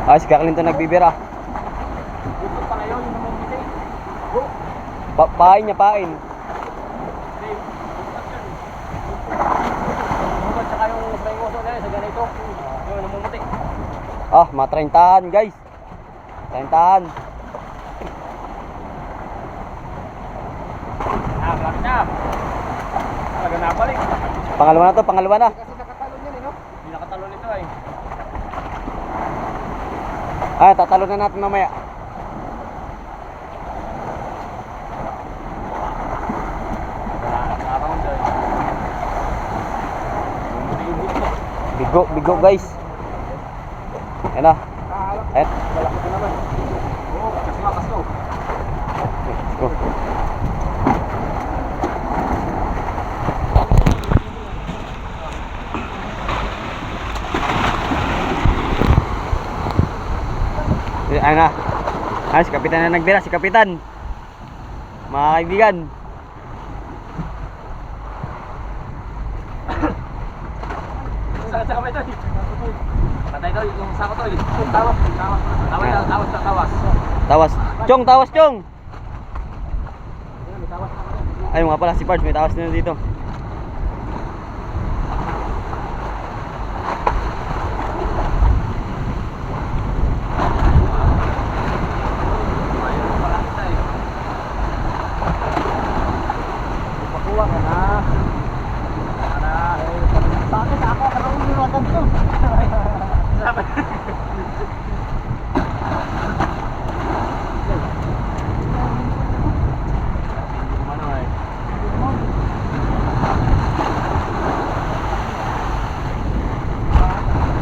Ah, si Clinton nagbibira. Pain niya, pain. Ah, mga 30-an guys. 30-an. Talaga nabalik. Pangalawa na to, pangalawa na. Kasi nakatalo niyan eh, no? Hindi nakatalo nito eh. Ah, tatalo na natin mamaya. Bigo, bigo guys. Ayan na. Ayan. Malaki ko naman. Oo, kasi lakas to. Let's go. Ayan na. Ah, si Kapitan na nagbira, si Kapitan. Mga kaibigan. Sa kamay to. Patay to yung sako to. Tawas, tawas. Tawas, tawas. Tawas. Chong, tawas, Chong. Tawas. Ay, nga pala si Pards, may tawas na dito. Pakuha ka na. Sa akin, ako karong nilagan to.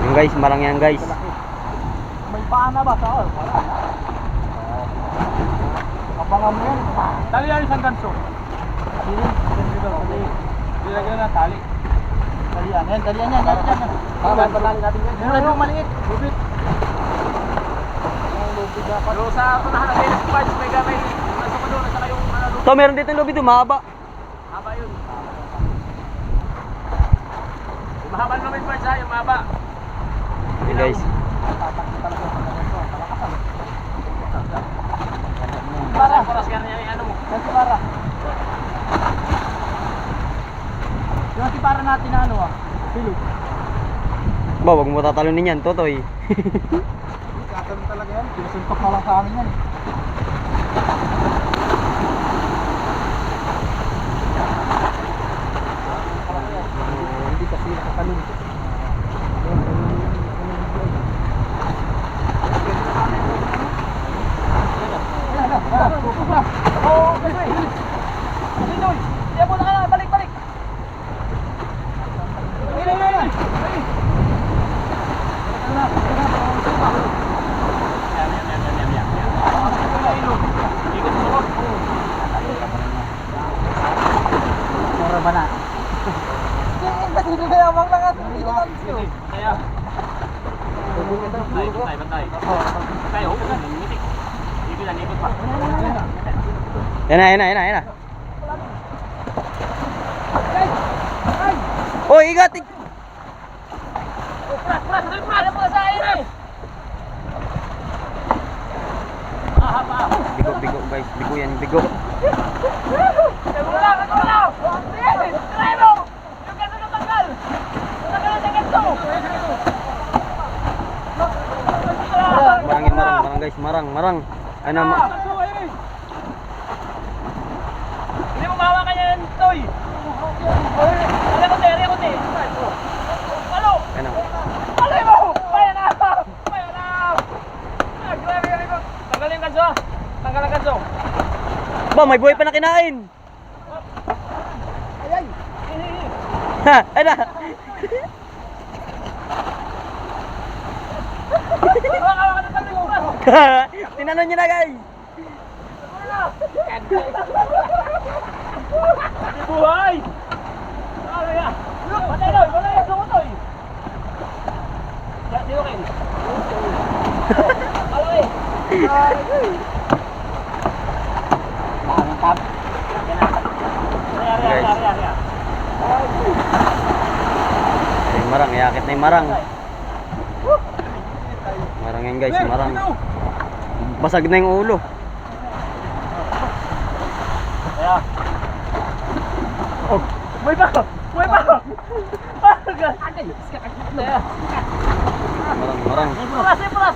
Yung guys, marang yan guys. May paana ba sa or? Wala. Abangan mo yan. Tali yan isang ganso. Dilagyan na tali. Talian yan, talian yan. Talian natin yan. Meron yung maliit. Lubit. Pero sa unahan natin yung parts, may gamay. Nasa ko doon, nasa kayong lubit. To, meron dito yung lobby, mahaba. Mahaba yun. Yung mahaba ng lubit parts ha, yung mahaba. Okay guys. Para, para siya niya yung ano mo. Kasi para. Yung para natin na ano ah. Pilog. Ba, wag mo tatalunin yan, Totoy. Katalon talaga yan. Sinusuntok na lang sa amin yan. Hindi kasi nakatalon. Yan na, yan na, yan na, yan na. Oh, ingat! Bigo, bigo guys, bigo yan, bigo. Marangin, marang guys, marang. Ano ma? Hindi mo mahawakan yan, Toy. Ari ko te. Ano? Ano? Alay mo! Bayan na! Bayan na! Grabe, grabe ko. Tanggalin yung kanso. Tanggal ang kanso. Ba, may buhay pa na kinain. Ayay! Ha, ano? Hawakan ng kanso. Tinanong niyo na guys. Buhay! Ano yan? Patay Toy! Patay yung suko Toy! Di okay. Ano eh? Ang tap. Riya. Ay, marang, iakit na yung marang. Marang yan guys, marang. Basag na yung ulo. Kaya. Oh, may pa! May pa! Marang, marang. Pulas, pulas!